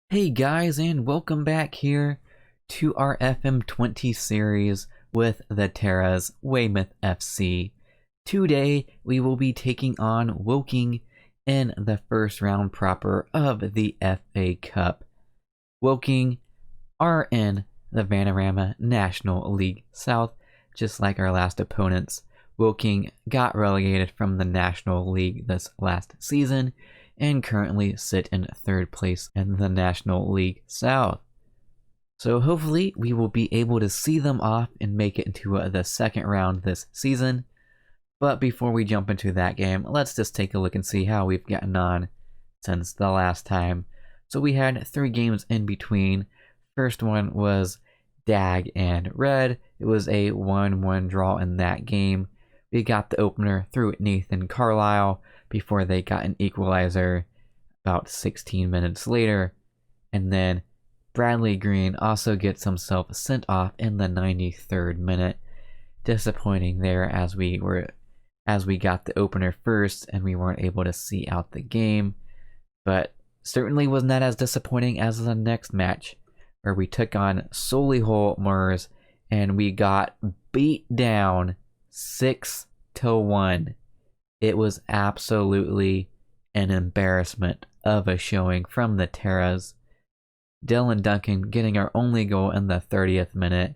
Hey guys, and welcome back here to our FM20 series with the Terra's Weymouth FC. Today we will be taking on Woking in the first round proper of the FA Cup. Woking are in the Vanarama National League South, just like our last opponents. Woking got relegated from the National League this last season and currently sit in third place in the National League South. So hopefully we will be able to see them off and make it into the second round this season. But before we jump into that game, let's just take a look and see how we've gotten on since the last time. So we had 3 games in between. First one was Dag and Red. It was a 1-1 draw in that game. We got the opener through Nathan Carlisle before they got an equalizer about 16 minutes later. And then Bradley Green also gets himself sent off in the 93rd minute. Disappointing there as we got the opener first and we weren't able to see out the game. But certainly was not as disappointing as the next match, where we took on Solihull Moors and we got beat down 6-1. It was absolutely an embarrassment of a showing from the Terras. Dylan Duncan getting our only goal in the 30th minute.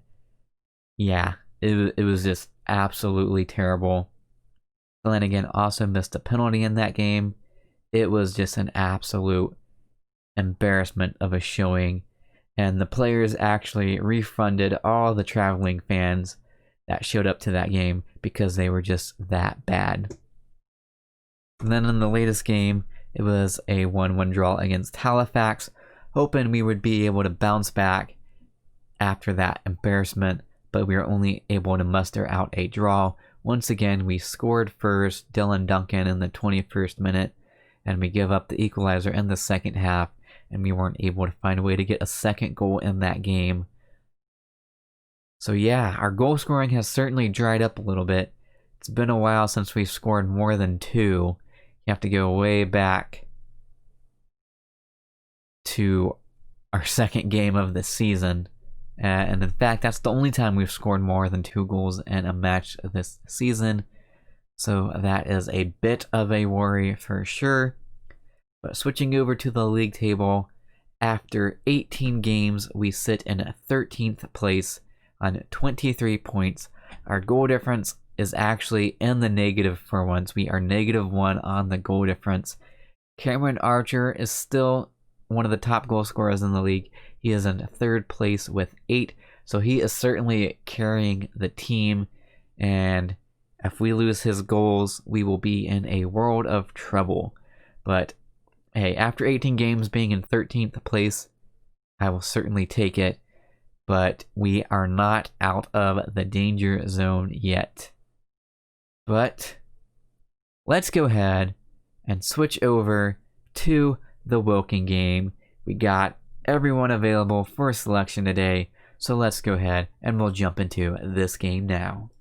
Yeah, it was just absolutely terrible. Flanagan also missed a penalty in that game. It was just an absolute embarrassment of a showing. And the players actually refunded all the traveling fans that showed up to that game because they were just that bad. And then in the latest game, it was a 1-1 draw against Halifax, hoping we would be able to bounce back after that embarrassment, but we were only able to muster out a draw. Once again, we scored first, Dylan Duncan in the 21st minute, and we give up the equalizer in the second half, and we weren't able to find a way to get a second goal in that game. So yeah, our goal scoring has certainly dried up a little bit. It's been a while since we've scored more than 2. You have to go way back to our second game of the season. And in fact, that's the only time we've scored more than 2 goals in a match this season. So that is a bit of a worry for sure. But switching over to the league table, after 18 games, we sit in 13th place on 23 points. Our goal difference is actually in the negative for once. We are -1 on the goal difference. Cameron Archer is still one of the top goal scorers in the league. He is in 3rd place with 8, so he is certainly carrying the team, and if we lose his goals, we will be in a world of trouble. But hey, after 18 games being in 13th place, I will certainly take it, but we are not out of the danger zone yet. But let's go ahead and switch over to the Woking game. We got everyone available for selection today, so let's go ahead and we'll jump into this game now.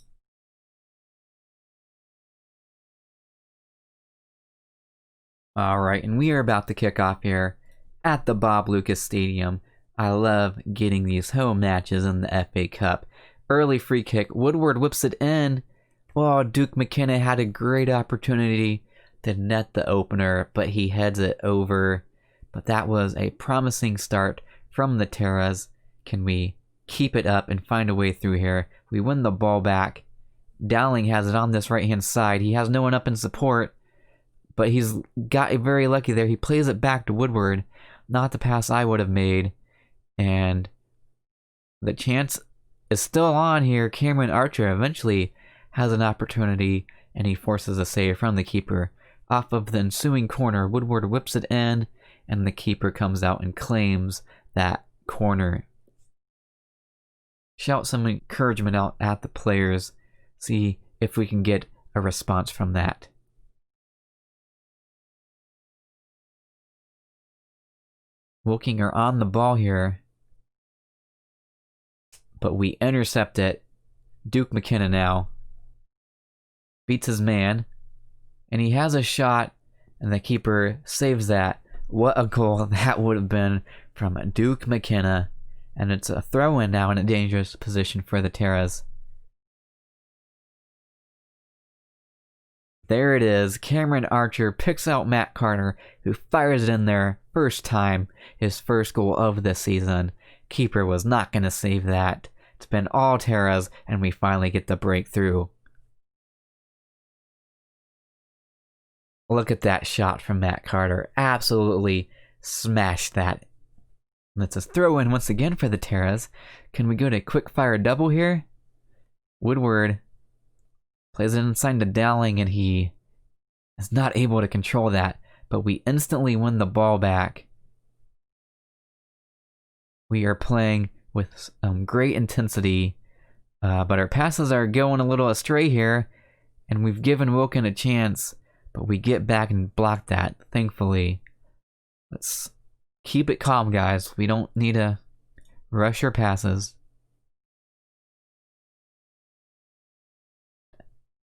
Alright, and we are about to kick off here at the Bob Lucas Stadium. I love getting these home matches in the FA Cup. Early free kick, Woodward whips it in. Well, Duke McKenna had a great opportunity to net the opener, but he heads it over. But that was a promising start from the Terras. Can we keep it up and find a way through here? We win the ball back. Dowling has it on this right-hand side. He has no one up in support, but he's got very lucky there. He plays it back to Woodward. Not the pass I would have made. And the chance is still on here. Cameron Archer eventually has an opportunity, and he forces a save from the keeper. Off of the ensuing corner, Woodward whips it in, and the keeper comes out and claims that corner. Shout some encouragement out at the players. See if we can get a response from that. Woking are on the ball here, but we intercept it. Duke McKenna now beats his man, and he has a shot, and the keeper saves that. What a goal that would have been from Duke McKenna. And it's a throw-in now in a dangerous position for the Terras. There it is. Cameron Archer picks out Matt Carter, who fires it in there first time, his first goal of the season. Keeper was not going to save that. It's been all Terras, and we finally get the breakthrough. Look at that shot from Matt Carter. Absolutely smashed that. That's a throw-in once again for the Terras. Can we go to quick fire double here? Woodward plays it inside to Dowling, and he is not able to control that, but we instantly win the ball back. We are playing with great intensity, but our passes are going a little astray here, and we've given Wilkin a chance, but we get back and block that, thankfully. Let's keep it calm, guys. We don't need to rush our passes.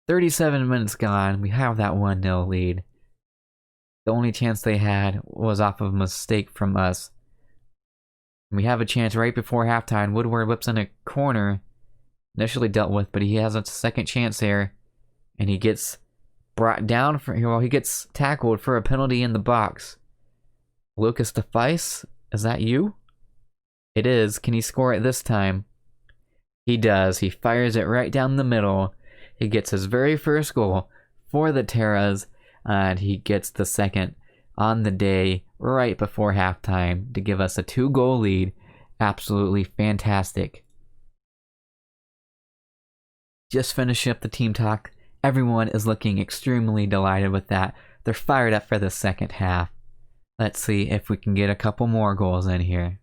37 minutes gone. We have that 1-0 lead. The only chance they had was off of a mistake from us. We have a chance right before halftime. Woodward whips in a corner. Initially dealt with, but he has a second chance there. And he gets brought down he gets tackled for a penalty in the box. Lucas DeFice, is that you? It is. Can he score it this time? He does. He fires it right down the middle. He gets his very first goal for the Terras, and he gets the second on the day right before halftime to give us a 2-goal lead. Absolutely fantastic. Just finishing up the team talk. Everyone is looking extremely delighted with that. They're fired up for the second half. Let's see if we can get a couple more goals in here.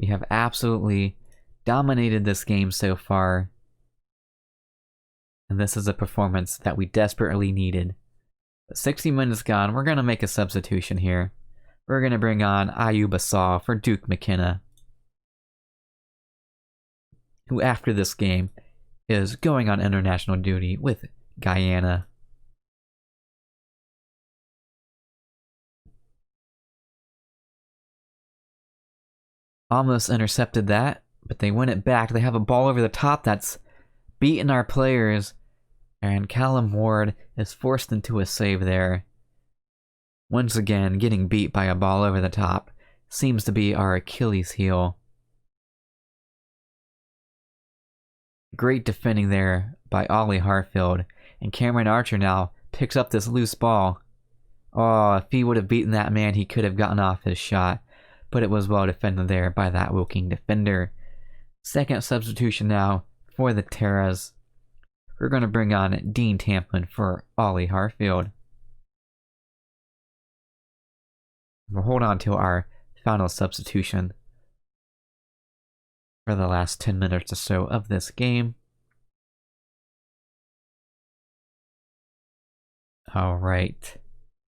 We have absolutely dominated this game so far. And this is a performance that we desperately needed. But 60 minutes gone, we're going to make a substitution here. We're going to bring on Ayub Asal for Duke McKenna, who after this game is going on international duty with Guyana. Almost intercepted that, but they win it back. They have a ball over the top that's beaten our players, and Callum Ward is forced into a save there. Once again, getting beat by a ball over the top seems to be our Achilles heel. Great defending there by Ollie Harfield, and Cameron Archer now picks up this loose ball. Oh, if he would have beaten that man, he could have gotten off his shot, but it was well defended there by that Woking defender. Second substitution now for the Terras. We're going to bring on Dean Tamplin for Ollie Harfield. We'll hold on to our final substitution for the last 10 minutes or so of this game. Alright.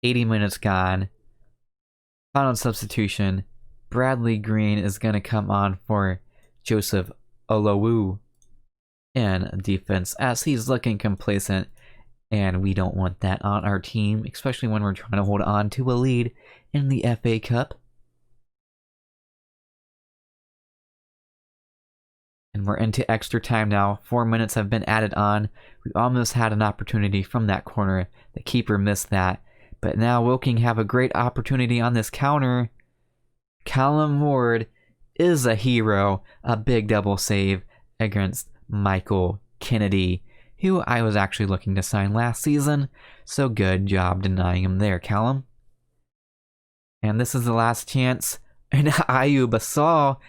80 minutes gone. Final substitution. Bradley Green is going to come on for Joseph Olowu in defense, as he's looking complacent, and we don't want that on our team, especially when we're trying to hold on to a lead in the FA Cup. And we're into extra time now. 4 minutes have been added on. We almost had an opportunity from that corner. The keeper missed that. But now Woking have a great opportunity on this counter. Callum Ward is a hero. A big double save against Michael Kennedy, who I was actually looking to sign last season. So good job denying him there, Callum. And this is the last chance. And Ayub Asal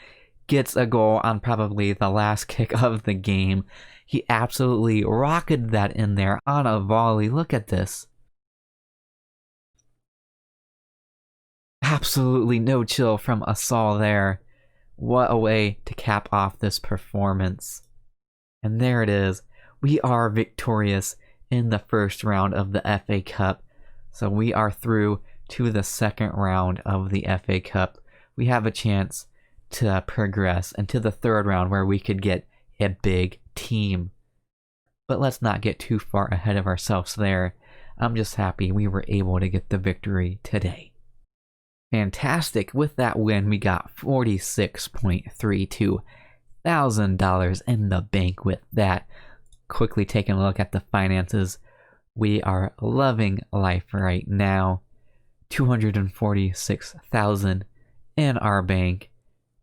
gets a goal on probably the last kick of the game. He absolutely rocketed that in there on a volley. Look at this. Absolutely no chill from Asal there. What a way to cap off this performance. And there it is. We are victorious in the first round of the FA Cup. So we are through to the second round of the FA Cup. We have a chance to progress into the third round where we could get a big team. But let's not get too far ahead of ourselves there. I'm just happy we were able to get the victory today. Fantastic. With that win, we got $46.32 thousand in the bank with that. Quickly taking a look at the finances. We are loving life right now. $246,000 in our bank.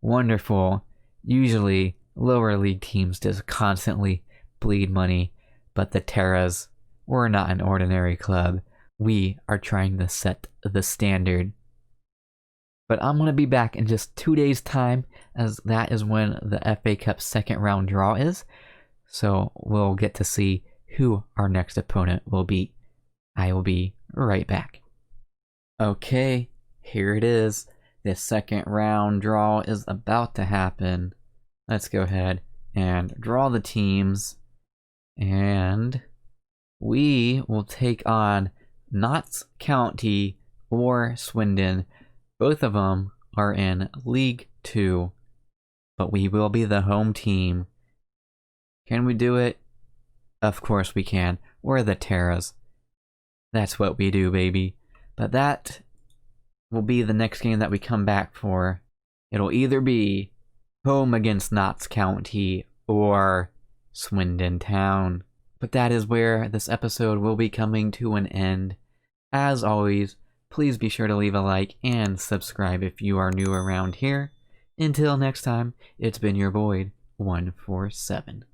Wonderful. Usually lower league teams just constantly bleed money, but the Terras, we're not an ordinary club. We are trying to set the standard. But I'm going to be back in just 2 days' time, as that is when the FA Cup second round draw is. So we'll get to see who our next opponent will be. I will be right back. Okay, here it is. The second round draw is about to happen. Let's go ahead and draw the teams. And we will take on Notts County or Swindon. Both of them are in League 2, but we will be the home team. Can we do it? Of course we can. We're the Terras. That's what we do, baby. But that will be the next game that we come back for. It'll either be home against Notts County or Swindon Town. But that is where this episode will be coming to an end. As always, please be sure to leave a like and subscribe if you are new around here. Until next time, it's been your Boyd 147.